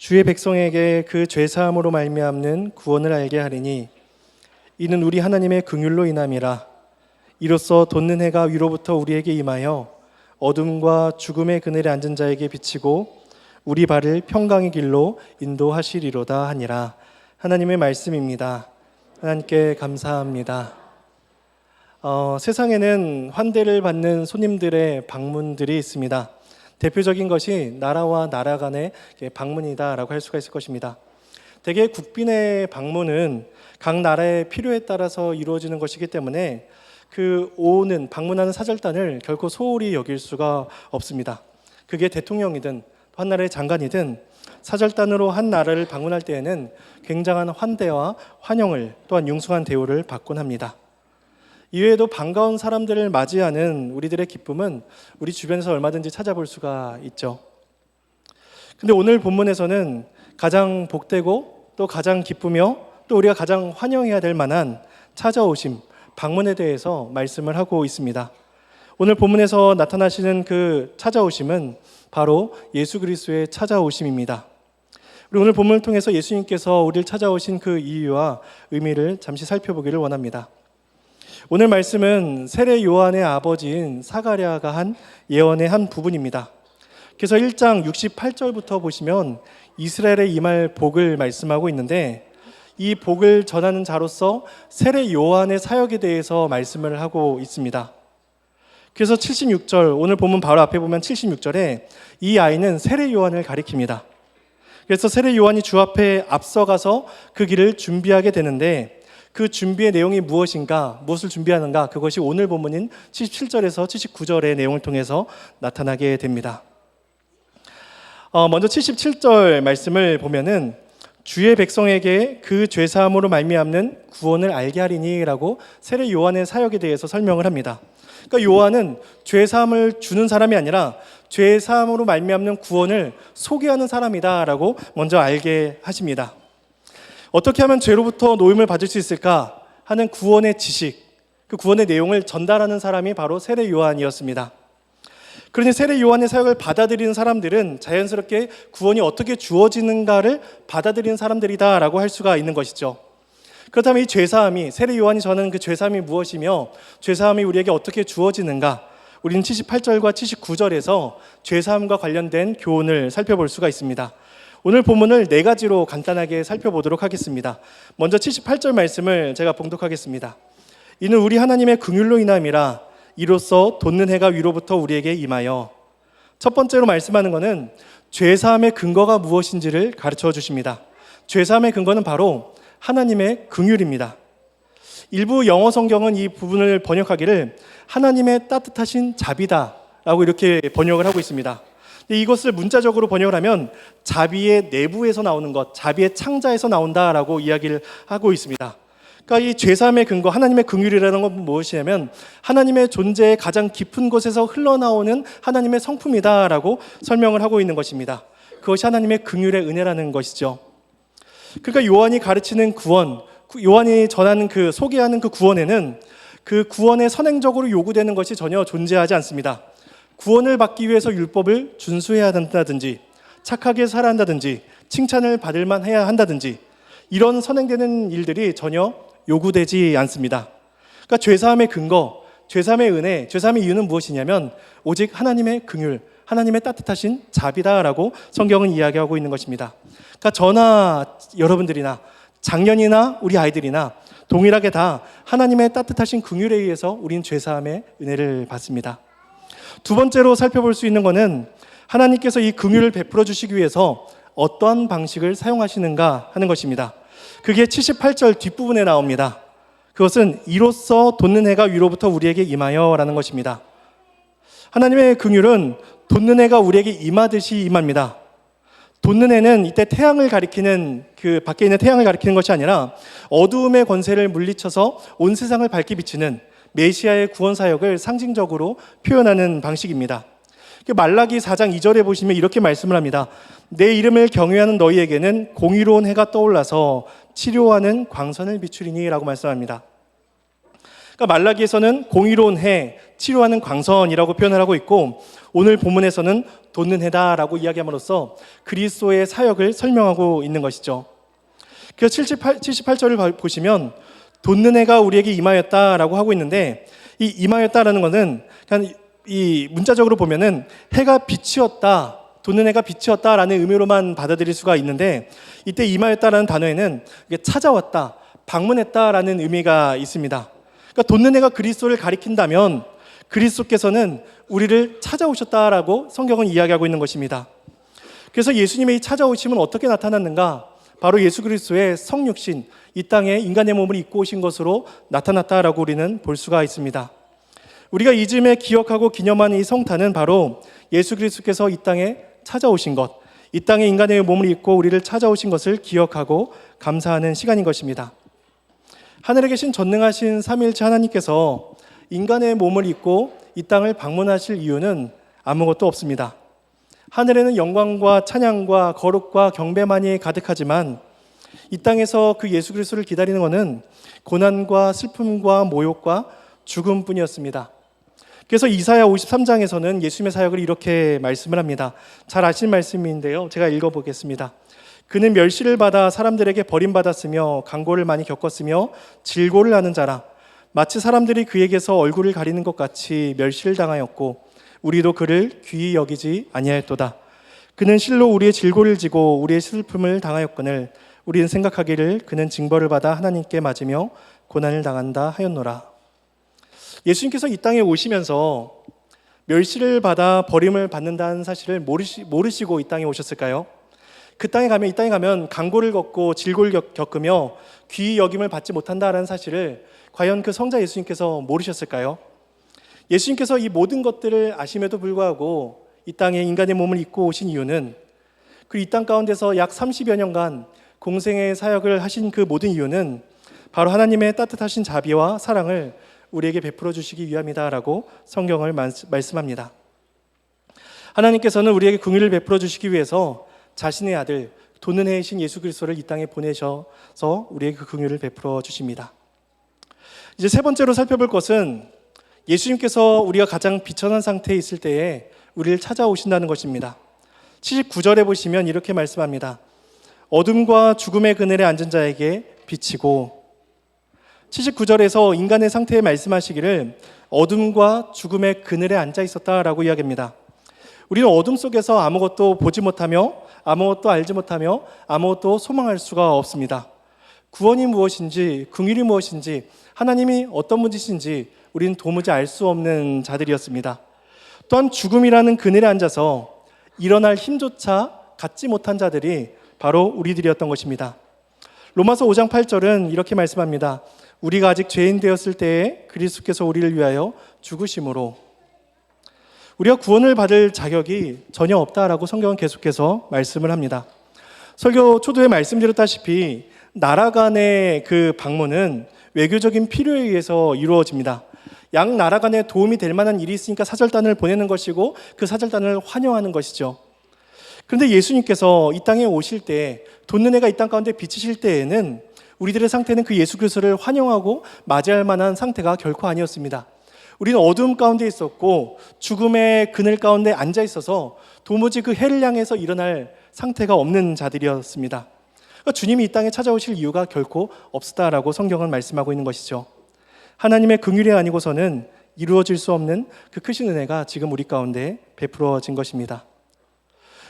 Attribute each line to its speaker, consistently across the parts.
Speaker 1: 주의 백성에게 그 죄사함으로 말미암는 구원을 알게 하리니 이는 우리 하나님의 긍휼로 인함이라. 이로써 돋는 해가 위로부터 우리에게 임하여 어둠과 죽음의 그늘에 앉은 자에게 비치고 우리 발을 평강의 길로 인도하시리로다 하니라. 하나님의 말씀입니다. 하나님께 감사합니다. 세상에는 환대를 받는 손님들의 방문들이 있습니다. 대표적인 것이 나라와 나라 간의 방문이다라고 할 수가 있을 것입니다. 대개 국빈의 방문은 각 나라의 필요에 따라서 이루어지는 것이기 때문에 그 방문하는 사절단을 결코 소홀히 여길 수가 없습니다. 그게 대통령이든 한 나라의 장관이든 사절단으로 한 나라를 방문할 때에는 굉장한 환대와 환영을 또한 융숭한 대우를 받곤 합니다. 이외에도 반가운 사람들을 맞이하는 우리들의 기쁨은 우리 주변에서 얼마든지 찾아볼 수가 있죠. 근데 오늘 본문에서는 가장 복되고 또 가장 기쁘며 또 우리가 가장 환영해야 될 만한 찾아오심, 방문에 대해서 말씀을 하고 있습니다. 오늘 본문에서 나타나시는 그 찾아오심은 바로 예수 그리스도의 찾아오심입니다. 우리 오늘 본문을 통해서 예수님께서 우리를 찾아오신 그 이유와 의미를 잠시 살펴보기를 원합니다. 오늘 말씀은 세례 요한의 아버지인 사가랴가 한 예언의 한 부분입니다. 그래서 1장 68절부터 보시면 이스라엘의 임할 복을 말씀하고 있는데 이 복을 전하는 자로서 세례 요한의 사역에 대해서 말씀을 하고 있습니다. 그래서 76절, 오늘 본문 바로 앞에 보면 76절에 이 아이는 세례 요한을 가리킵니다. 그래서 세례 요한이 주 앞에 앞서가서 그 길을 준비하게 되는데 그 준비의 내용이 무엇인가, 무엇을 준비하는가, 그것이 오늘 본문인 77절에서 79절의 내용을 통해서 나타나게 됩니다. 먼저 77절 말씀을 보면은 주의 백성에게 그 죄사함으로 말미암는 구원을 알게 하리니 라고 세례 요한의 사역에 대해서 설명을 합니다. 그러니까 요한은 죄사함을 주는 사람이 아니라 죄사함으로 말미암는 구원을 소개하는 사람이다 라고 먼저 알게 하십니다. 어떻게 하면 죄로부터 노임을 받을 수 있을까 하는 구원의 지식, 그 구원의 내용을 전달하는 사람이 바로 세례 요한이었습니다. 그러니 세례 요한의 사역을 받아들이는 사람들은 자연스럽게 구원이 어떻게 주어지는가를 받아들이는 사람들이다라고 할 수가 있는 것이죠. 그렇다면 이 죄사함이, 세례 요한이 전하는 그 죄사함이 무엇이며 죄사함이 우리에게 어떻게 주어지는가, 우리는 78절과 79절에서 죄사함과 관련된 교훈을 살펴볼 수가 있습니다. 오늘 본문을 네 가지로 간단하게 살펴보도록 하겠습니다. 먼저 78절 말씀을 제가 봉독하겠습니다. 이는 우리 하나님의 긍휼로 인함이라. 이로써 돋는 해가 위로부터 우리에게 임하여. 첫 번째로 말씀하는 것은 죄사함의 근거가 무엇인지를 가르쳐 주십니다. 죄사함의 근거는 바로 하나님의 긍휼입니다. 일부 영어 성경은 이 부분을 번역하기를 하나님의 따뜻하신 자비다 라고 이렇게 번역을 하고 있습니다. 이것을 문자적으로 번역을 하면 자비의 내부에서 나오는 것, 자비의 창자에서 나온다라고 이야기를 하고 있습니다. 그러니까 이 죄사함의 근거, 하나님의 긍휼이라는 건 무엇이냐면 하나님의 존재의 가장 깊은 곳에서 흘러나오는 하나님의 성품이다라고 설명을 하고 있는 것입니다. 그것이 하나님의 긍휼의 은혜라는 것이죠. 그러니까 요한이 가르치는 구원, 요한이 전하는 소개하는 그 구원에는 그 구원에 선행적으로 요구되는 것이 전혀 존재하지 않습니다. 구원을 받기 위해서 율법을 준수해야 한다든지 착하게 살아야 한다든지 칭찬을 받을 만해야 한다든지 이런 선행되는 일들이 전혀 요구되지 않습니다. 그러니까 죄사함의 근거, 죄사함의 은혜, 죄사함의 이유는 무엇이냐면 오직 하나님의 긍휼, 하나님의 따뜻하신 자비다라고 성경은 이야기하고 있는 것입니다. 그러니까 저나 여러분들이나 장년이나 우리 아이들이나 동일하게 다 하나님의 따뜻하신 긍휼에 의해서 우린 죄사함의 은혜를 받습니다. 두 번째로 살펴볼 수 있는 것은 하나님께서 이 긍휼을 베풀어 주시기 위해서 어떠한 방식을 사용하시는가 하는 것입니다. 그게 78절 뒷부분에 나옵니다. 그것은 이로써 돋는 해가 위로부터 우리에게 임하여 라는 것입니다. 하나님의 긍휼은 돋는 해가 우리에게 임하듯이 임합니다. 돋는 해는 이때 태양을 가리키는 그 밖에 있는 태양을 가리키는 것이 아니라 어두움의 권세를 물리쳐서 온 세상을 밝게 비치는 메시아의 구원 사역을 상징적으로 표현하는 방식입니다. 말라기 4장 2절에 보시면 이렇게 말씀을 합니다. 내 이름을 경외하는 너희에게는 공의로운 해가 떠올라서 치료하는 광선을 비추리니 라고 말씀합니다. 그러니까 말라기에서는 공의로운 해, 치료하는 광선이라고 표현을 하고 있고 오늘 본문에서는 돋는 해다라고 이야기함으로써 그리스도의 사역을 설명하고 있는 것이죠. 그래서 78절을 보시면 돋는 해가 우리에게 임하였다라고 하고 있는데, 이 임하였다라는 것은 그냥 이 문자적으로 보면은 해가 빛이었다, 돋는 해가 빛이었다라는 의미로만 받아들일 수가 있는데, 이때 임하였다라는 단어에는 찾아왔다, 방문했다라는 의미가 있습니다. 그러니까 돋는 해가 그리스도를 가리킨다면 그리스도께서는 우리를 찾아오셨다라고 성경은 이야기하고 있는 것입니다. 그래서 예수님의 이 찾아오심은 어떻게 나타났는가? 바로 예수 그리스도의 성육신, 이 땅에 인간의 몸을 입고 오신 것으로 나타났다라고 우리는 볼 수가 있습니다. 우리가 이 즈음에 기억하고 기념하는 이 성탄은 바로 예수 그리스도께서 이 땅에 찾아오신 것, 이 땅에 인간의 몸을 입고 우리를 찾아오신 것을 기억하고 감사하는 시간인 것입니다. 하늘에 계신 전능하신 삼위일체 하나님께서 인간의 몸을 입고 이 땅을 방문하실 이유는 아무것도 없습니다. 하늘에는 영광과 찬양과 거룩과 경배만이 가득하지만 이 땅에서 그 예수 그리스도를 기다리는 것은 고난과 슬픔과 모욕과 죽음뿐이었습니다. 그래서 이사야 53장에서는 예수님의 사역을 이렇게 말씀을 합니다. 잘 아시는 말씀인데요, 제가 읽어보겠습니다. 그는 멸시를 받아 사람들에게 버림받았으며 강고를 많이 겪었으며 질고를 하는 자라. 마치 사람들이 그에게서 얼굴을 가리는 것 같이 멸시를 당하였고 우리도 그를 귀히 여기지 아니하였도다. 그는 실로 우리의 질고를 지고 우리의 슬픔을 당하였거늘 우리는 생각하기를 그는 징벌을 받아 하나님께 맞으며 고난을 당한다 하였노라. 예수님께서 이 땅에 오시면서 멸시를 받아 버림을 받는다는 사실을 모르시고 이 땅에 오셨을까요? 이 땅에 가면 강고를 겪고 질고를 겪으며 귀히 여김을 받지 못한다라는 사실을 과연 그 성자 예수님께서 모르셨을까요? 예수님께서 이 모든 것들을 아심에도 불구하고 이 땅에 인간의 몸을 입고 오신 이유는, 그리고 이 땅 가운데서 약 30여 년간 공생의 사역을 하신 그 모든 이유는 바로 하나님의 따뜻하신 자비와 사랑을 우리에게 베풀어 주시기 위함이다라고 성경을 말씀합니다. 하나님께서는 우리에게 긍휼을 베풀어 주시기 위해서 자신의 아들 돋는 해이신 예수 그리스도를 이 땅에 보내셔서 우리에게 그 긍휼을 베풀어 주십니다. 이제 세 번째로 살펴볼 것은 예수님께서 우리가 가장 비천한 상태에 있을 때에 우리를 찾아오신다는 것입니다. 79절에 보시면 이렇게 말씀합니다. 어둠과 죽음의 그늘에 앉은 자에게 비치고, 79절에서 인간의 상태에 말씀하시기를 어둠과 죽음의 그늘에 앉아 있었다라고 이야기합니다. 우리는 어둠 속에서 아무것도 보지 못하며 아무것도 알지 못하며 아무것도 소망할 수가 없습니다. 구원이 무엇인지, 긍휼이 무엇인지, 하나님이 어떤 분이신지 우리는 도무지 알 수 없는 자들이었습니다. 또한 죽음이라는 그늘에 앉아서 일어날 힘조차 갖지 못한 자들이 바로 우리들이었던 것입니다. 로마서 5장 8절은 이렇게 말씀합니다. 우리가 아직 죄인 되었을 때에 그리스도께서 우리를 위하여 죽으심으로. 우리가 구원을 받을 자격이 전혀 없다라고 성경은 계속해서 말씀을 합니다. 설교 초도에 말씀드렸다시피 나라 간의 그 방문은 외교적인 필요에 의해서 이루어집니다. 양 나라 간에 도움이 될 만한 일이 있으니까 사절단을 보내는 것이고 그 사절단을 환영하는 것이죠. 그런데 예수님께서 이 땅에 오실 때, 돋는 해가 이 땅 가운데 비치실 때에는 우리들의 상태는 그 예수 그리스도를 환영하고 맞이할 만한 상태가 결코 아니었습니다. 우리는 어두움 가운데 있었고 죽음의 그늘 가운데 앉아 있어서 도무지 그 해를 향해서 일어날 상태가 없는 자들이었습니다. 그러니까 주님이 이 땅에 찾아오실 이유가 결코 없었다라고 성경은 말씀하고 있는 것이죠. 하나님의 긍휼이 아니고서는 이루어질 수 없는 그 크신 은혜가 지금 우리 가운데 베풀어진 것입니다.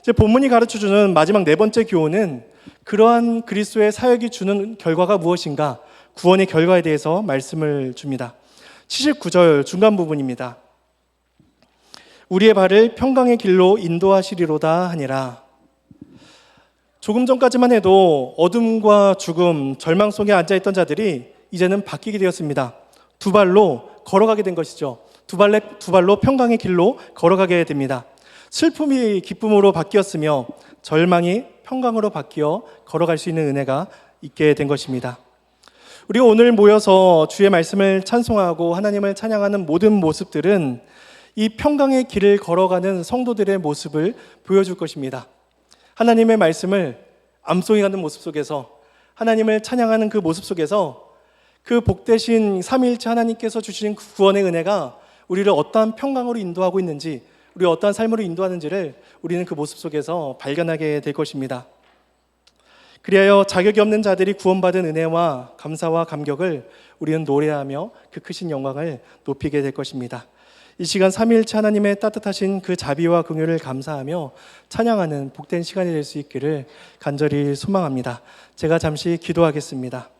Speaker 1: 이제 본문이 가르쳐주는 마지막 네 번째 교훈은 그러한 그리스도의 사역이 주는 결과가 무엇인가, 구원의 결과에 대해서 말씀을 줍니다. 79절 중간 부분입니다. 우리의 발을 평강의 길로 인도하시리로다 하니라. 조금 전까지만 해도 어둠과 죽음, 절망 속에 앉아있던 자들이 이제는 바뀌게 되었습니다. 두 발로 걸어가게 된 것이죠. 두 발로 평강의 길로 걸어가게 됩니다. 슬픔이 기쁨으로 바뀌었으며 절망이 평강으로 바뀌어 걸어갈 수 있는 은혜가 있게 된 것입니다. 우리가 오늘 모여서 주의 말씀을 찬송하고 하나님을 찬양하는 모든 모습들은 이 평강의 길을 걸어가는 성도들의 모습을 보여줄 것입니다. 하나님의 말씀을 암송해가는 모습 속에서, 하나님을 찬양하는 그 모습 속에서 그 복되신 삼위일체 하나님께서 주신 구원의 은혜가 우리를 어떠한 평강으로 인도하고 있는지 우리 어떠한 삶으로 인도하는지를 우리는 그 모습 속에서 발견하게 될 것입니다. 그리하여 자격이 없는 자들이 구원받은 은혜와 감사와 감격을 우리는 노래하며 그 크신 영광을 높이게 될 것입니다. 이 시간 삼위일체 하나님의 따뜻하신 그 자비와 긍휼을 감사하며 찬양하는 복된 시간이 될 수 있기를 간절히 소망합니다. 제가 잠시 기도하겠습니다.